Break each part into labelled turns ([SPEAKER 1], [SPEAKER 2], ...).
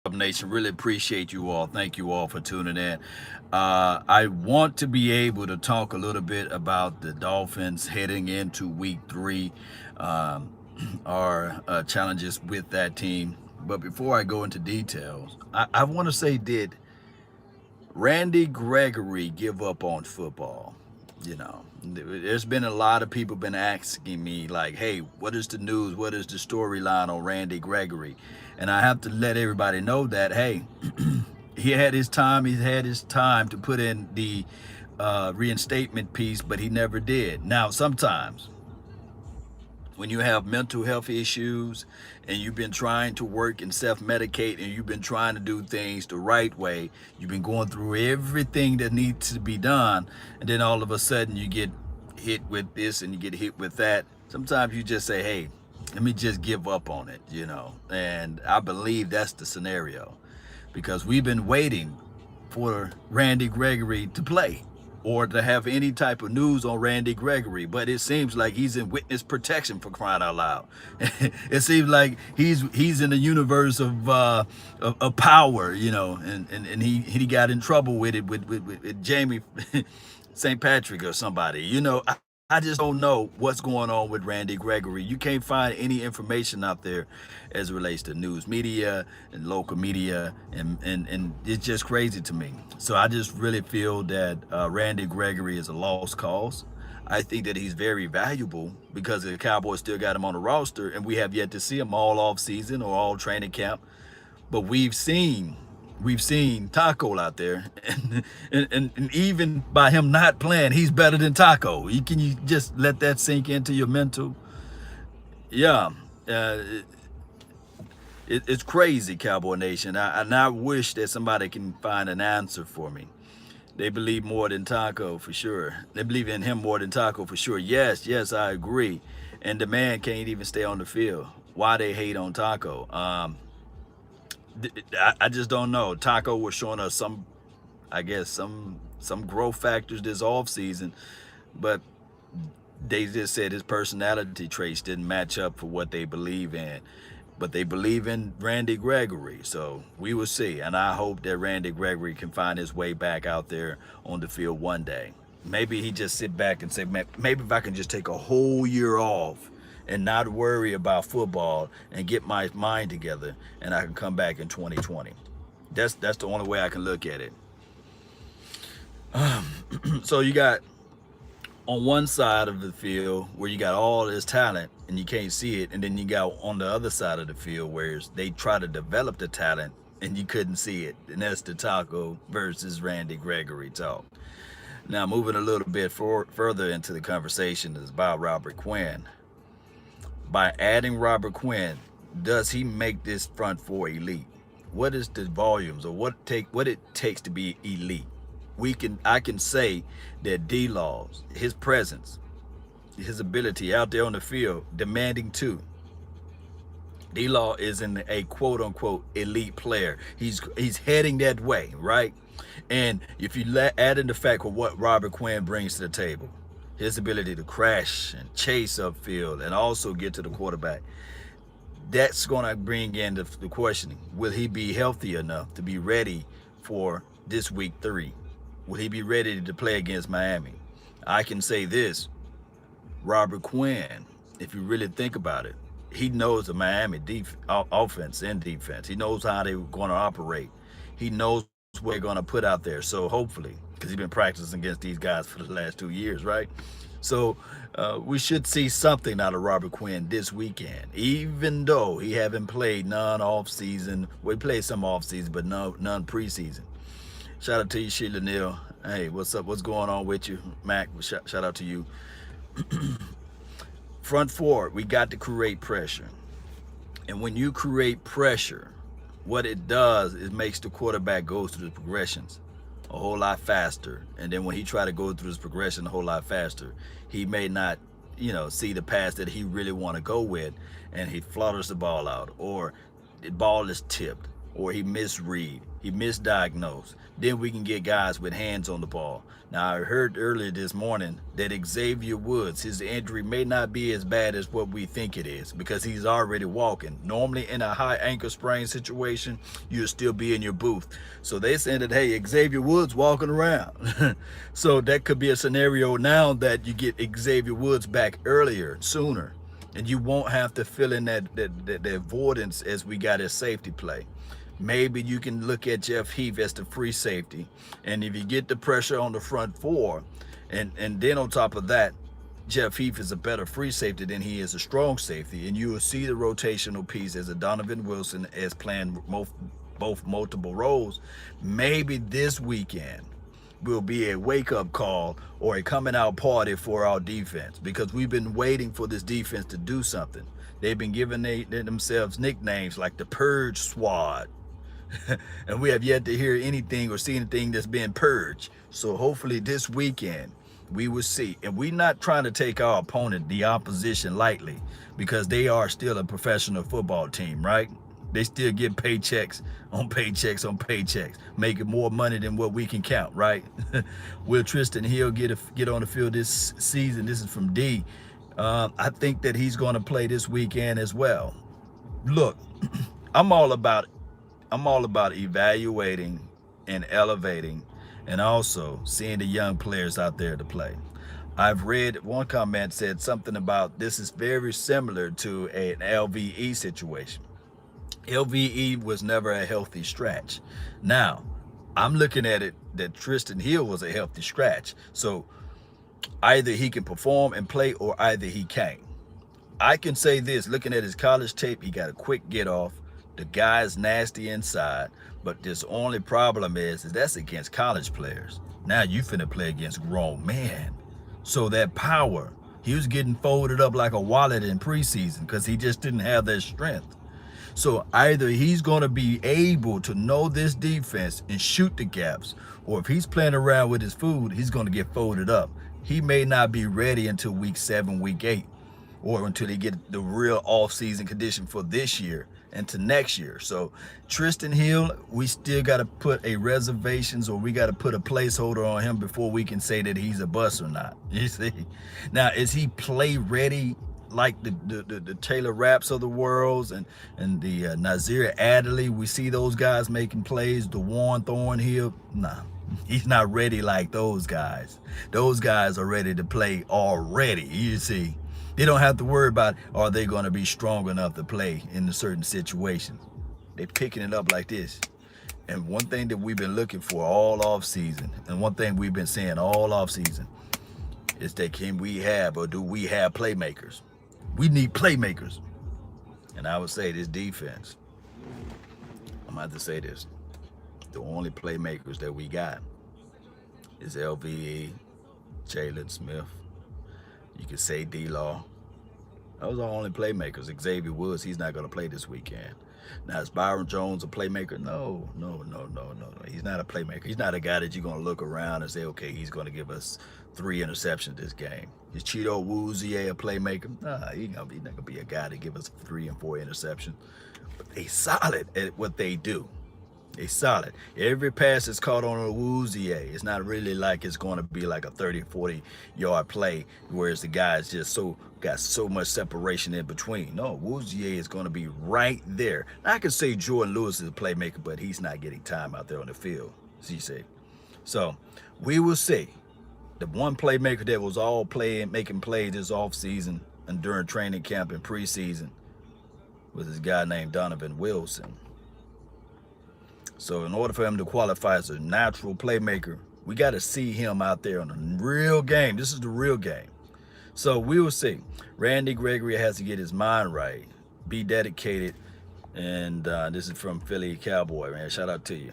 [SPEAKER 1] Up, Nation? Really appreciate you all. Thank you all for tuning in. I want to be able to talk a little bit about the Dolphins heading into week 3, um, our challenges with that team. But before I go into details, I want to say, did Randy Gregory give up on football? There's been a lot of people been asking me like, "Hey, what is the news? What is the storyline on Randy Gregory?" And I have to let everybody know that, hey, he had his time. He had his time to put in the reinstatement piece, but he never did. Now, sometimes when you have mental health issues and you've been trying to work and self-medicate and you've been trying to do things the right way, you've been going through everything that needs to be done, and then all of a sudden you get hit with this and you get hit with that. Sometimes you just say, hey, let me just give up on it. And I believe that's the scenario, because we've been waiting for Randy Gregory to play or to have any type of news on Randy Gregory, but it seems like he's in witness protection, for crying out loud. It seems like he's in the universe of power, and he got in trouble with it with Jamie St. Patrick or somebody. I just don't know what's going on with Randy Gregory. You can't find any information out there as it relates to news media and local media, and it's just crazy to me. So I just really feel that Randy Gregory is a lost cause. I think that he's very valuable because the Cowboys still got him on the roster, and we have yet to see him all off season or all training camp. But we've seen Taco out there, and even by him not playing, he's better than Taco. Can you just let that sink into your mental? Yeah, it's crazy, Cowboy Nation. And I wish that somebody can find an answer for me. They believe more than Taco for sure. They believe in him more than Taco for sure. Yes, yes, I agree. And the man can't even stay on the field. Why they hate on Taco? I just don't know. Taco was showing us some, I guess, some growth factors this off season, but they just said his personality traits didn't match up for what they believe in. But they believe in Randy Gregory, so we will see. And I hope that Randy Gregory can find his way back out there on the field one day. Maybe he just sit back and say, maybe if I can just take a whole year off and not worry about football and get my mind together, and I can come back in 2020. That's the only way I can look at it. So you got on one side of the field where you got all this talent and you can't see it, and then you got on the other side of the field where they try to develop the talent and you couldn't see it, and that's the Taco versus Randy Gregory talk. Now, moving a little bit further into the conversation is about Robert Quinn. By adding Robert Quinn, does he make this front four elite? What is the volumes, or what it takes to be elite? I can say that D-Laws, his presence, his ability out there on the field, demanding too. D-Law is in a quote unquote elite player. He's heading that way, right? And if you add in the fact of what Robert Quinn brings to the table, his ability to crash and chase upfield and also get to the quarterback, that's going to bring in the questioning. Will he be healthy enough to be ready for this week 3? Will he be ready to play against Miami? I can say this, Robert Quinn, if you really think about it, he knows the Miami offense and defense. He knows how they're going to operate. He knows what they're going to put out there. So hopefully, because he's been practicing against these guys for the last 2 years, right? So we should see something out of Robert Quinn this weekend, even though he haven't played none off season. Well, he played some off season, but none preseason. Shout out to you, Sheila Neal. Hey, what's up? What's going on with you, Mac? Shout out to you. Front four, we got to create pressure. And when you create pressure, what it does is makes the quarterback go through the progressions a whole lot faster. And then when he try to go through his progression a whole lot faster, he may not, see the pass that he really want to go with, and he flutters the ball out, or the ball is tipped. or he misread, he misdiagnosed. Then we can get guys with hands on the ball. Now, I heard earlier this morning that Xavier Woods, his injury may not be as bad as what we think it is because he's already walking. Normally, in a high ankle sprain situation, you'll still be in your booth. So they said that, hey, Xavier Woods walking around. So that could be a scenario now that you get Xavier Woods back earlier, sooner, and you won't have to fill in that avoidance as we got his safety play. Maybe you can look at Jeff Heath as the free safety. And if you get the pressure on the front four, and then on top of that, Jeff Heath is a better free safety than he is a strong safety. And you will see the rotational piece as a Donovan Wilson as playing both multiple roles. Maybe this weekend will be a wake-up call or a coming-out party for our defense, because we've been waiting for this defense to do something. They've been giving themselves nicknames like the Purge Squad. And we have yet to hear anything or see anything that's been purged. So hopefully this weekend we will see. And we're not trying to take our opponent, the opposition, lightly, because they are still a professional football team, right? They still get paychecks on paychecks on paychecks, making more money than what we can count, right? Will Tristan Hill get on the field this season? This is from D. I think that he's going to play this weekend as well. Look, I'm all about evaluating and elevating, and also seeing the young players out there to play. I've read one comment said something about this is very similar to an LVE situation. LVE was never a healthy scratch. Now, I'm looking at it that Tristan Hill was a healthy scratch. So either he can perform and play, or either he can't. I can say this, looking at his college tape, he got a quick get off. The guy's nasty inside, but this only problem is that's against college players. Now you finna play against grown men. So that power, he was getting folded up like a wallet in preseason because he just didn't have that strength. So either he's going to be able to know this defense and shoot the gaps, or if he's playing around with his food, he's going to get folded up. He may not be ready until week 7, week 8, or until they get the real off-season condition for this year and to next year. So Tristan Hill, we still got to put a reservations, or we got to put a placeholder on him before we can say that he's a bust or not. You see? Now, is he play ready like the Taylor Rapps of the worlds and the Nazir Adderley? We see those guys making plays. The Warren Thornhill, nah, he's not ready like those guys. Those guys are ready to play already. You see, they don't have to worry about are they going to be strong enough to play in a certain situation. They're picking it up like this. And one thing that we've been looking for all off season, and one thing we've been saying all off season, is that can we have, or do we have, playmakers? We need playmakers. And I would say this defense, I'm about to say this, the only playmakers that we got is LVE, Jalen Smith. You could say D-Law. Those are the only playmakers. Xavier Woods, he's not going to play this weekend. Now, is Byron Jones a playmaker? No. He's not a playmaker. He's not a guy that you're going to look around and say, okay, he's going to give us 3 interceptions this game. Is Cheeto Woozier a playmaker? Nah, he's not going to be a guy to give us 3 and 4 interceptions. But they solid at what they do. They solid. Every pass is caught on a Woozier. It's not really like it's going to be like a 30, 40-yard play, whereas the guy's just got so much separation in between. No, Woozier is going to be right there. I can say Jordan Lewis is a playmaker, but he's not getting time out there on the field, as you say. So we will see. The one playmaker that was all playing, making plays this offseason and during training camp and preseason was this guy named Donovan Wilson. So in order for him to qualify as a natural playmaker, we got to see him out there on a real game. This is the real game. So we will see. Randy Gregory has to get his mind right, be dedicated, and this is from Philly Cowboy, man. Shout out to you.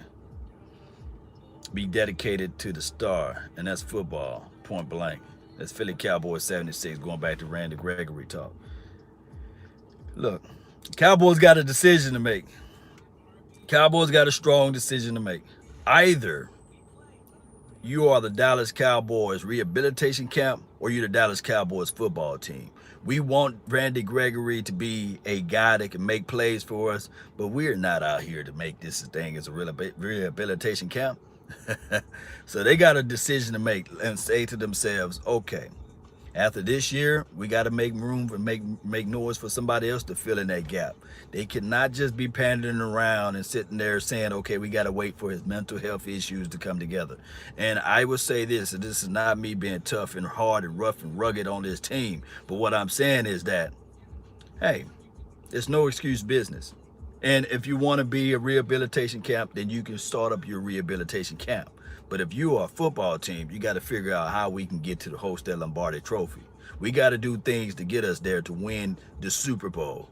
[SPEAKER 1] Be dedicated to the star, and that's football, point blank. That's Philly Cowboys 76, going back to Randy Gregory talk. Look, Cowboys got a decision to make. Cowboys got a strong decision to make. Either you are the Dallas Cowboys rehabilitation camp or you're the Dallas Cowboys football team. We want Randy Gregory to be a guy that can make plays for us, but we're not out here to make this thing as a rehabilitation camp. So they got a decision to make and say to themselves, okay, after this year, we got to make room for make noise for somebody else to fill in that gap. They cannot just be pandering around and sitting there saying, okay, we got to wait for his mental health issues to come together. And I would say this, and this is not me being tough and hard and rough and rugged on this team, but what I'm saying is that, hey, it's no excuse business. And if you want to be a rehabilitation camp, then you can start up your rehabilitation camp. But if you are a football team, you got to figure out how we can get to the host that Lombardi Trophy. We got to do things to get us there to win the Super Bowl.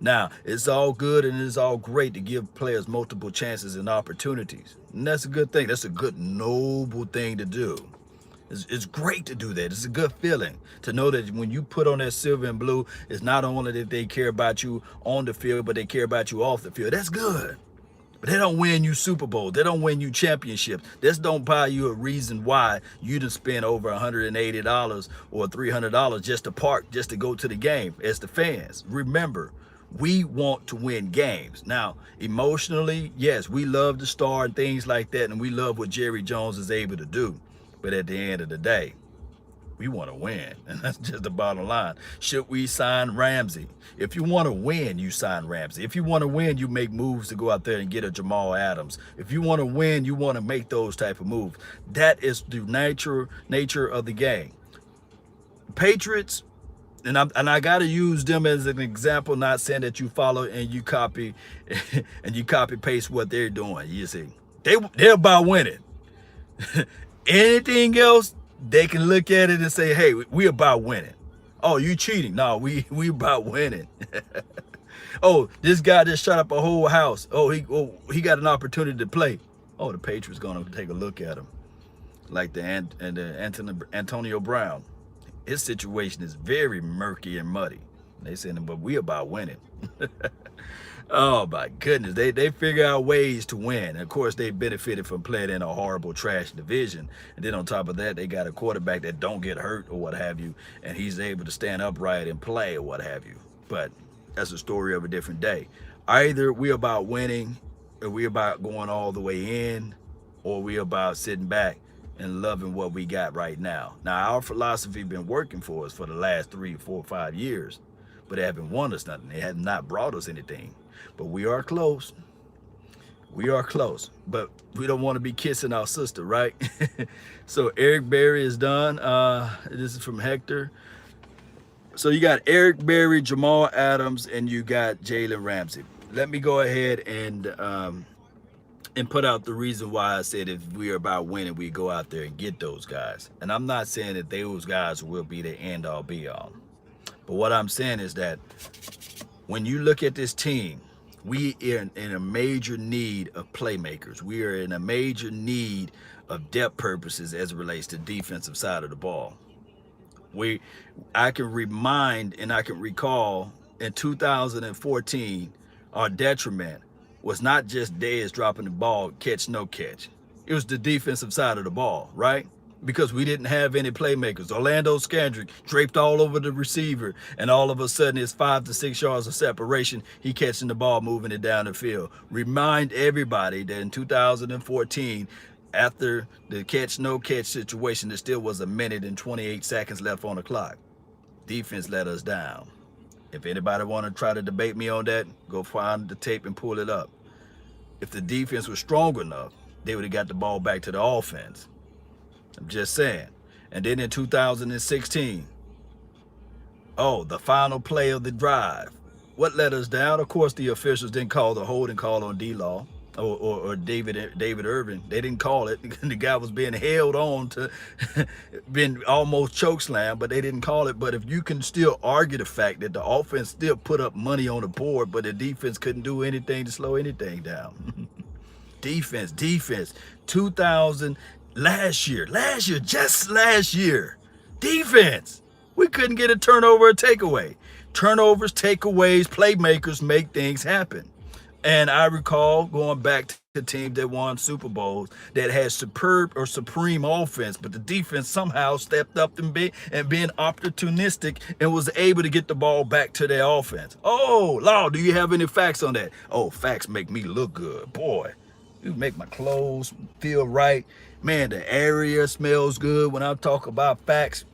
[SPEAKER 1] Now, it's all good and it's all great to give players multiple chances and opportunities. And that's a good thing. That's a good, noble thing to do. It's great to do that. It's a good feeling to know that when you put on that silver and blue, it's not only that they care about you on the field, but they care about you off the field. That's good. But they don't win you Super Bowl. They don't win you championships. This don't buy you a reason why you done spend over $180 or $300 just to park, just to go to the game as the fans. Remember, we want to win games. Now, emotionally, yes, we love the star and things like that, and we love what Jerry Jones is able to do. But at the end of the day, we want to win, and that's just the bottom line. Should we sign Ramsey? If you want to win, you sign Ramsey. If you want to win, you make moves to go out there and get a Jamal Adams. If you want to win, you want to make those type of moves. That is the nature of the game. Patriots, and I got to use them as an example, not saying that you follow and you copy and you copy paste what they're doing. You see, they're about winning. Anything else, they can look at it and say, hey, we about winning. Oh, you cheating? No, we about winning. Oh, this guy just shot up a whole house. Oh, he got an opportunity to play. Oh, the Patriots gonna take a look at him. Like the Antonio Brown. His situation is very murky and muddy. They said, but we about winning. Oh my goodness, they figure out ways to win. And of course, they benefited from playing in a horrible trash division. And then on top of that, they got a quarterback that don't get hurt or what have you, and he's able to stand upright and play or what have you. But that's a story of a different day. Either we about winning, or we about going all the way in, or we about sitting back and loving what we got right now. Now, our philosophy been working for us for the last 3, 4, 5 years, but they haven't won us nothing. They have not brought us anything. But we are close. We are close. But we don't want to be kissing our sister, right? So Eric Berry is done. This is from Hector. So you got Eric Berry, Jamal Adams, and you got Jalen Ramsey. Let me go ahead and put out the reason why I said if we are about winning, we go out there and get those guys. And I'm not saying that those guys will be the end all be all. But what I'm saying is that when you look at this team, we are in a major need of playmakers. We are in a major need of depth purposes as it relates to defensive side of the ball. I can remind and I can recall in 2014, our detriment was not just Dez dropping the ball, catch, no catch. It was the defensive side of the ball, right? Because we didn't have any playmakers. Orlando Scandrick draped all over the receiver, and all of a sudden it's 5 to 6 yards of separation. He catching the ball, moving it down the field. Remind everybody that in 2014, after the catch, no catch situation, there still was 1 minute and 28 seconds left on the clock. Defense let us down. If anybody want to try to debate me on that, go find the tape and pull it up. If the defense was strong enough, they would have got the ball back to the offense. I'm just saying. And then in 2016, the final play of the drive. What let us down? Of course, the officials didn't call the holding call on D-Law or David Irvin. They didn't call it. The guy was being held on to been almost chokeslammed, but they didn't call it. But if you can still argue the fact that the offense still put up money on the board, but the defense couldn't do anything to slow anything down. Defense. 2000. Last year, just last year, defense. We couldn't get a turnover or takeaway. Turnovers, takeaways, playmakers make things happen. And I recall going back to teams that won Super Bowls that had superb or supreme offense, but the defense somehow stepped up and being opportunistic and was able to get the ball back to their offense. Oh, Law, do you have any facts on that? Oh, facts make me look good. Boy, you make my clothes feel right. Man, the area smells good when I talk about facts.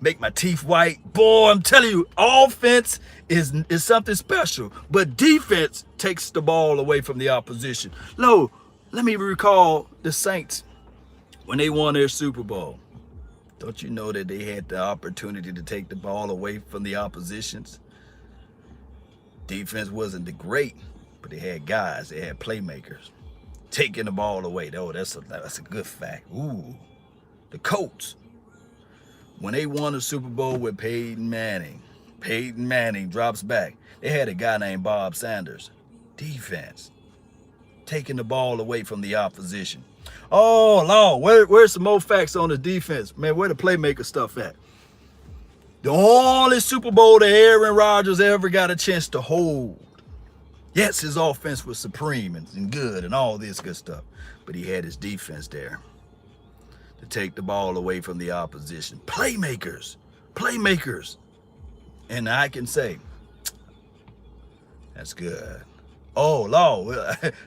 [SPEAKER 1] Make my teeth white. Boy, I'm telling you, offense is something special, but defense takes the ball away from the opposition. Let me recall the Saints when they won their Super Bowl. Don't you know that they had the opportunity to take the ball away from the oppositions? Defense wasn't the great, but they had guys, they had playmakers taking the ball away. Oh, that's a good fact. Ooh, the Colts. When they won the Super Bowl with Peyton Manning drops back. They had a guy named Bob Sanders. Defense. Taking the ball away from the opposition. Oh, Lord, where's some more facts on the defense? Man, where the playmaker stuff at? The only Super Bowl that Aaron Rodgers ever got a chance to hold. Yes, his offense was supreme and good and all this good stuff, but he had his defense there to take the ball away from the opposition. Playmakers. And I can say, that's good. Oh, Lord,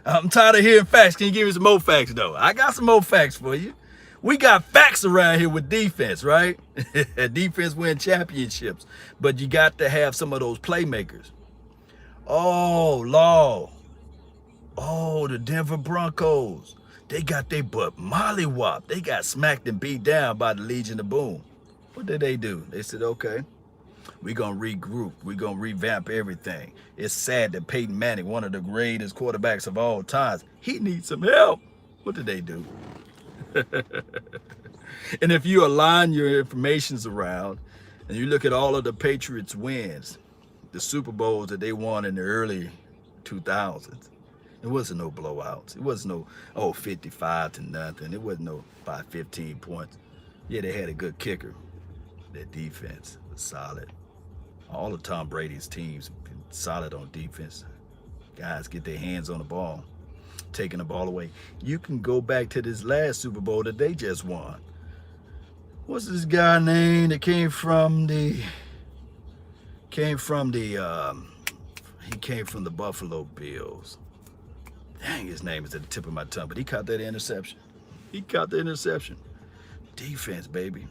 [SPEAKER 1] I'm tired of hearing facts. Can you give me some more facts, though? I got some more facts for you. We got facts around here with defense, right? Defense win championships, but you got to have some of those playmakers. Oh, Lord. Oh, the Denver Broncos. They got their butt mollywopped. They got smacked and beat down by the Legion of Boom. What did they do? They said, okay, we're going to regroup. We're going to revamp everything. It's sad that Peyton Manning, one of the greatest quarterbacks of all times, he needs some help. What did they do? And if you align your informations around and you look at all of the Patriots wins, the Super Bowls that they won in the early 2000s, it wasn't no blowouts. It wasn't no, 55-0. It wasn't no by 15 points. Yeah, they had a good kicker. Their defense was solid. All of Tom Brady's teams been solid on defense. Guys get their hands on the ball, taking the ball away. You can go back to this last Super Bowl that they just won. What's this guy name that came from the Buffalo Bills? Dang, his name is at the tip of my tongue, but he caught that interception. Defense, baby.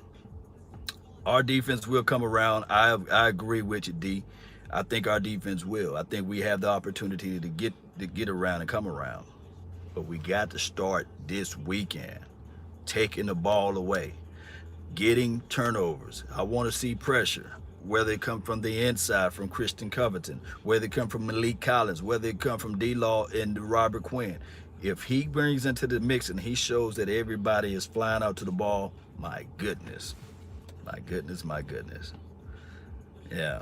[SPEAKER 1] Our defense will come around. I agree with you, D. I think our defense will. I think we have the opportunity to get around and come around. But we got to start this weekend taking the ball away, getting turnovers. I want to see pressure, whether it come from the inside from Christian Covington, whether it come from Malik Collins, whether it come from D-Law and Robert Quinn. If he brings into the mix and he shows that everybody is flying out to the ball, my goodness. Yeah.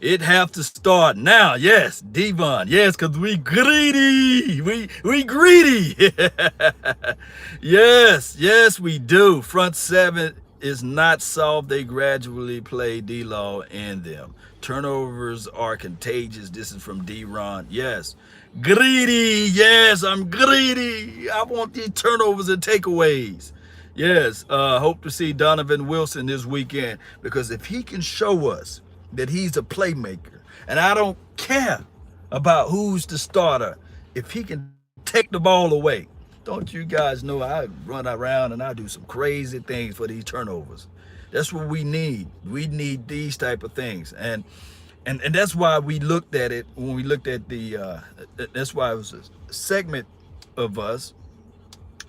[SPEAKER 1] It have to start now. Yes, Devon. Yes, because we greedy. We greedy. Yes, we do. Front seven is not soft. They gradually play D-Law in them. Turnovers are contagious. This is from D-Ron. Yes. Greedy. Yes, I'm greedy. I want these turnovers and takeaways. Yes, hope to see Donovan Wilson this weekend, because if he can show us that he's a playmaker, and I don't care about who's the starter, if he can take the ball away, don't you guys know I run around and I do some crazy things for these turnovers. That's what we need. We need these type of things, and that's why we looked at it when we looked at the. That's why it was a segment of us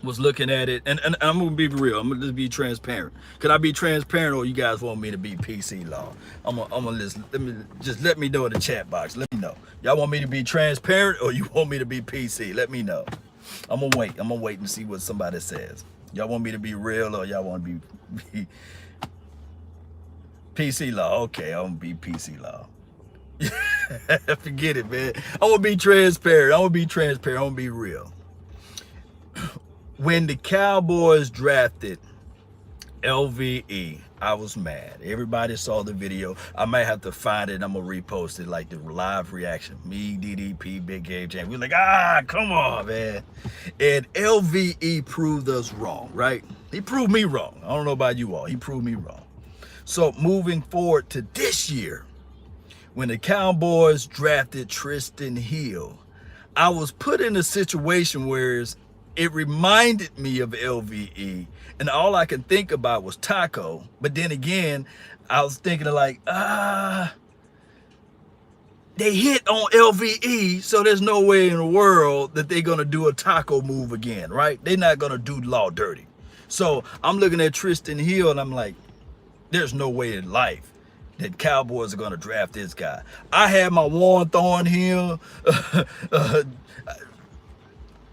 [SPEAKER 1] was looking at it, and I'm gonna be real. I'm gonna just be transparent. Can I be transparent, or you guys want me to be PC Law? I'm gonna let me know in the chat box. Let me know. Y'all want me to be transparent, or you want me to be PC? Let me know. I'm gonna wait and see what somebody says. Y'all want me to be real, or y'all want to be PC Law? Okay, I'm gonna be PC Law. Forget it, man. I'm gonna be transparent. I'm gonna be real. When the Cowboys drafted LVE, I was mad. Everybody saw the video. I might have to find it. I'm gonna repost it, like the live reaction. Me, DDP, Big Game Jam. We're like, come on, man. And LVE proved us wrong, right? He proved me wrong. I don't know about you all. He proved me wrong. So moving forward to this year, when the Cowboys drafted Tristan Hill, I was put in a situation where it reminded me of LVE, and all I could think about was Taco. But then again, I was thinking of like, they hit on LVE, so there's no way in the world that they're gonna do a Taco move again, right? They're not gonna do Law dirty. So I'm looking at Tristan Hill and I'm like, there's no way in life that Cowboys are gonna draft this guy. I had my Warren Thornhill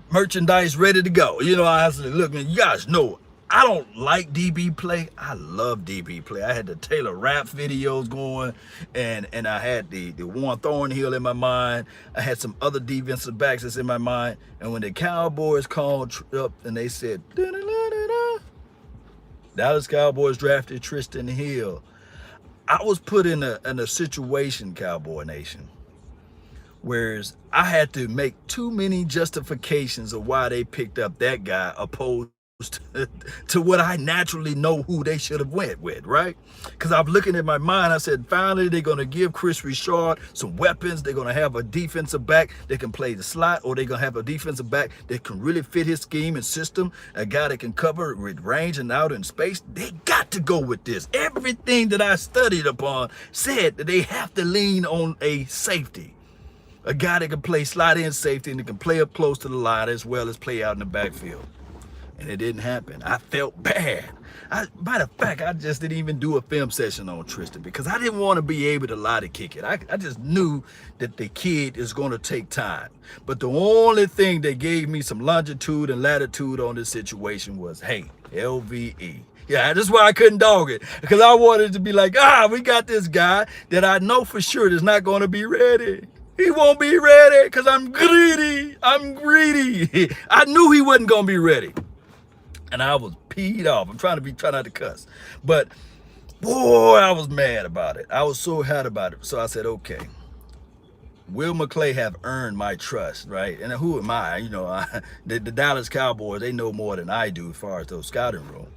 [SPEAKER 1] merchandise ready to go. You know, I said, look, man, you guys know I don't like DB play. I love DB play. I had the Taylor Rapp videos going, and I had the Warren Thornhill in my mind. I had some other defensive backs that's in my mind. And when the Cowboys called up and they said, Dallas Cowboys drafted Tristan Hill, I was put in a situation, Cowboy Nation, whereas I had to make too many justifications of why they picked up that guy opposed to what I naturally know who they should have went with, right? Because I'm looking at my mind, I said, finally, they're going to give Chris Richard some weapons. They're going to have a defensive back that can play the slot, or they're going to have a defensive back that can really fit his scheme and system, a guy that can cover with range and out in space. They got to go with this. Everything that I studied upon said that they have to lean on a safety. A guy that can play slot in safety and that can play up close to the line as well as play out in the backfield. And it didn't happen. I felt bad. Matter of fact, I just didn't even do a film session on Tristan because I didn't want to be able to lie to kick it. I just knew that the kid is going to take time. But the only thing that gave me some longitude and latitude on this situation was, hey, LVE. Yeah, that's why I couldn't dog it, because I wanted to be like, we got this guy that I know for sure is not going to be ready. He won't be ready because I'm greedy. I'm greedy. I knew he wasn't going to be ready. And I was peed off. I'm trying not to cuss. But boy, I was mad about it. I was so hot about it. So I said, okay, Will McClay have earned my trust, right? And who am I? You know, the Dallas Cowboys, they know more than I do as far as those scouting room.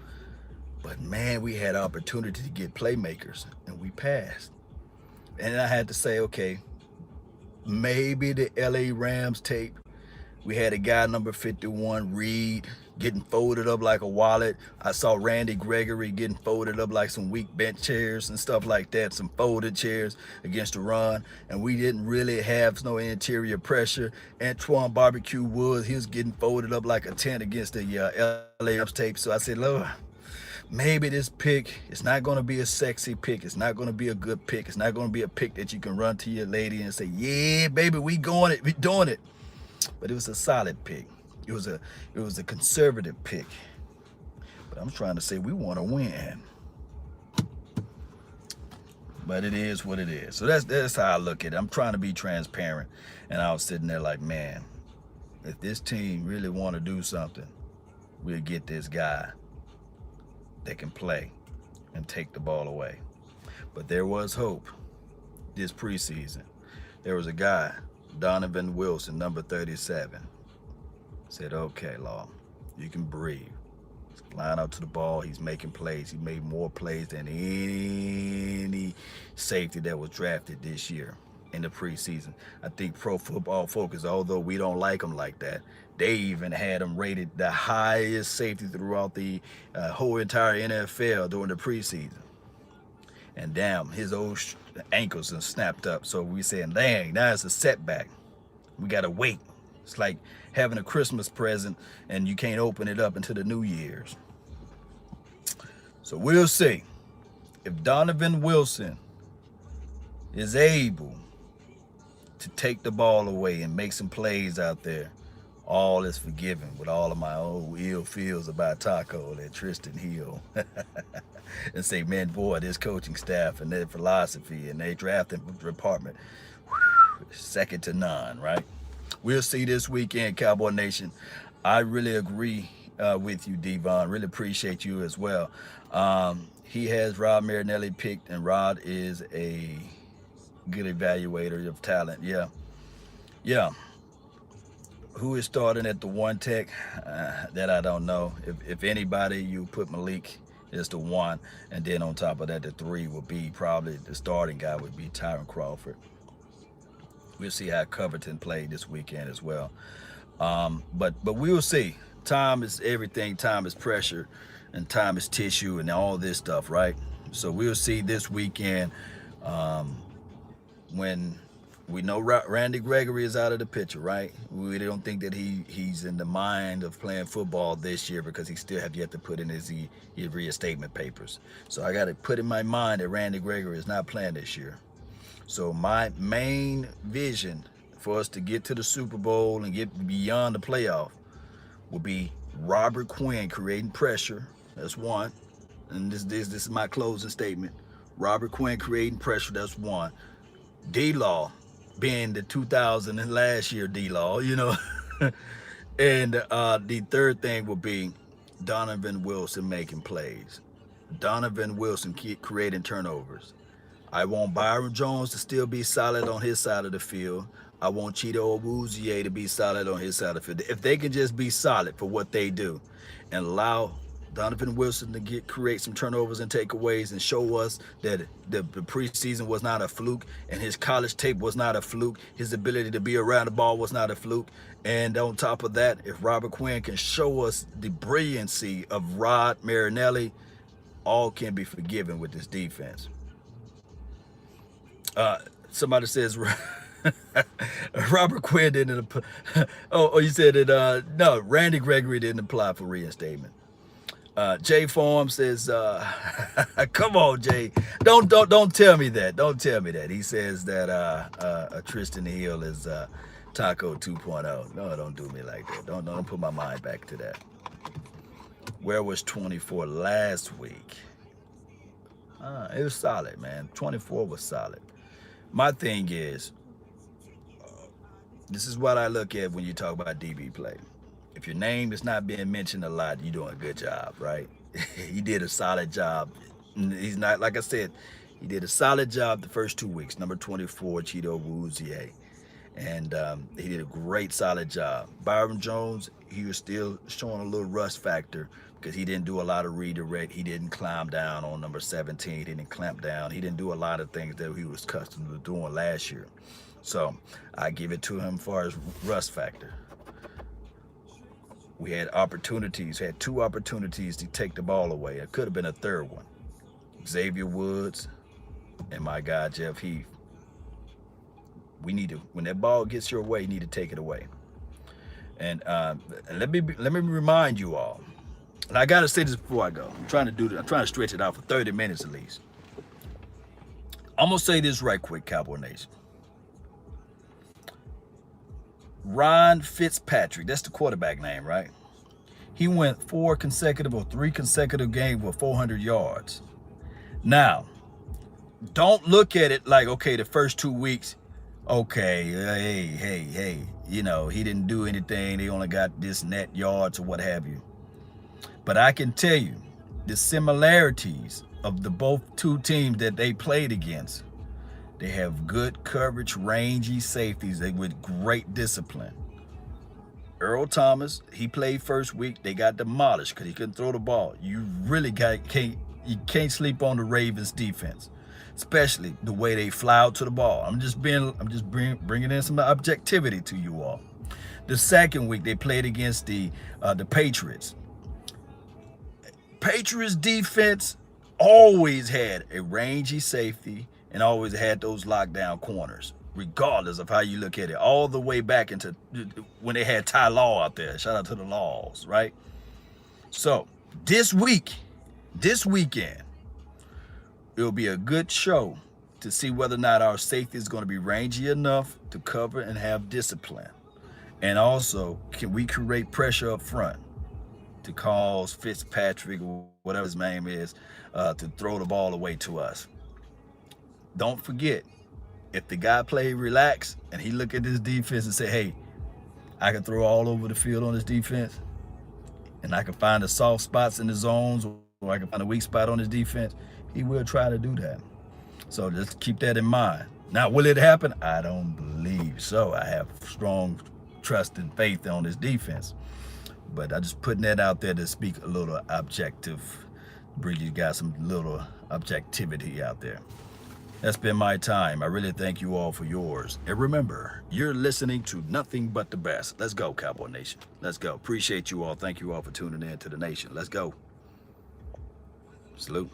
[SPEAKER 1] But man, we had opportunity to get playmakers, and we passed. And I had to say, okay, maybe the LA Rams tape. We had a guy number 51, Reed, getting folded up like a wallet. I saw Randy Gregory getting folded up like some weak bench chairs and stuff like that, some folded chairs against the run. And we didn't really have no interior pressure. Antoine Barbecue Woods, he was getting folded up like a tent against the LA Rams tape. So I said, Lord, maybe this pick, it's not going to be a sexy pick. It's not going to be a good pick. It's not going to be a pick that you can run to your lady and say, yeah, baby, we going it. We doing it. But it was a solid pick. It was a conservative pick. But I'm trying to say we want to win. But it is what it is. So that's how I look at it. I'm trying to be transparent. And I was sitting there like, man, if this team really want to do something, we'll get this guy that can play and take the ball away. But there was hope this preseason. There was a guy, Donovan Wilson, number 37, said, okay, Law, you can breathe. He's flying out to the ball. He's making plays. He made more plays than any safety that was drafted this year in the preseason. I think Pro Football Focus, although we don't like him like that, they even had him rated the highest safety throughout the whole entire NFL during the preseason. And damn, his old ankles are snapped up. So we saying, dang, now it's a setback. We got to wait. It's like having a Christmas present and you can't open it up until the New Year's. So we'll see if Donovan Wilson is able to take the ball away and make some plays out there. All is forgiven with all of my old ill feels about Taco and Tristan Hill. And say, man, boy, this coaching staff and their philosophy and their drafting department, second to none, right? We'll see this weekend, Cowboy Nation. I really agree with you, Devon. Really appreciate you as well. he has Rod Marinelli picked, and Rod is a good evaluator of talent. Yeah, yeah. Who is starting at the one tech? That I don't know. If anybody, you put Malik as the one, and then on top of that, the three would be probably the starting guy would be Tyron Crawford. We'll see how Covington played this weekend as well. But we will see. Time is everything. Time is pressure, and time is tissue, and all this stuff, right? So we'll see this weekend um, when we know Randy Gregory is out of the picture, right? We don't think that he's in the mind of playing football this year because he still have yet to put in his reinstatement papers. So I got to put in my mind that Randy Gregory is not playing this year. So my main vision for us to get to the Super Bowl and get beyond the playoff will be Robert Quinn creating pressure. That's one. And this is my closing statement. Robert Quinn creating pressure. That's one. D-Law being the 2000 and last year D-Law, and the third thing will be Donovan Wilson making plays. Donovan Wilson creating turnovers. I want Byron Jones to still be solid on his side of the field. I want Cheeto Awuzie to be solid on his side of the field. If they can just be solid for what they do and allow Donovan Wilson to create some turnovers and takeaways and show us that the preseason was not a fluke and his college tape was not a fluke. His ability to be around the ball was not a fluke. And on top of that, if Robert Quinn can show us the brilliancy of Rod Marinelli, all can be forgiven with this defense. Somebody says Robert Quinn didn't. Oh, you said that. No, Randy Gregory didn't apply for reinstatement. Jay Form says, "Come on, Jay, don't tell me that. Don't tell me that." He says that Tristan Hill is Taco 2.0. No, don't do me like that. Don't put my mind back to that. Where was 24 last week? It was solid, man. 24 was solid. My thing is, this is what I look at when you talk about DB play. If your name is not being mentioned a lot, you're doing a good job, right? He did a solid job. He's not, like I said, he did a solid job the first 2 weeks. Number 24, Cheeto Awuzie. And he did a great, solid job. Byron Jones, he was still showing a little rust factor because he didn't do a lot of redirect. He didn't climb down on number 17. He didn't clamp down. He didn't do a lot of things that he was accustomed to doing last year. So I give it to him as far as rust factor. We had opportunities, had 2 opportunities to take the ball away. It could have been a third one. Xavier Woods and my guy, Jeff Heath. We need to, when that ball gets your way, you need to take it away. And let me remind you all, and I gotta say this before I go. I'm trying to stretch it out for 30 minutes at least. I'm gonna say this right quick, Cowboy Nation. Ryan Fitzpatrick, that's the quarterback name, right? He went 3 consecutive games with 400 yards. Now, don't look at it like, okay, the first 2 weeks, okay, hey, he didn't do anything. They only got this net yards or what have you. But I can tell you the similarities of the both 2 teams that they played against. They have good coverage, rangy safeties with great discipline. Earl Thomas, he played first week. They got demolished because he couldn't throw the ball. You really can't sleep on the Ravens defense, especially the way they fly out to the ball. I'm just bringing in some objectivity to you all. The second week they played against the Patriots. Patriots defense always had a rangy safety and always had those lockdown corners, regardless of how you look at it, all the way back into when they had Ty Law out there. Shout out to the Laws, right? So this weekend, it'll be a good show to see whether or not our safety is going to be rangy enough to cover and have discipline. And also, can we create pressure up front to cause Fitzpatrick, or whatever his name is, to throw the ball away to us? Don't forget, if the guy play relax and he look at this defense and say, hey, I can throw all over the field on this defense and I can find the soft spots in the zones I can find a weak spot on his defense, he will try to do that. So just keep that in mind. Now, will it happen? I don't believe so. I have strong trust and faith on his defense. But I'm just putting that out there to speak a little objective, bring you guys some little objectivity out there. That's been my time. I really thank you all for yours. And remember, you're listening to nothing but the best. Let's go, Cowboy Nation. Let's go. Appreciate you all. Thank you all for tuning in to the nation. Let's go. Salute.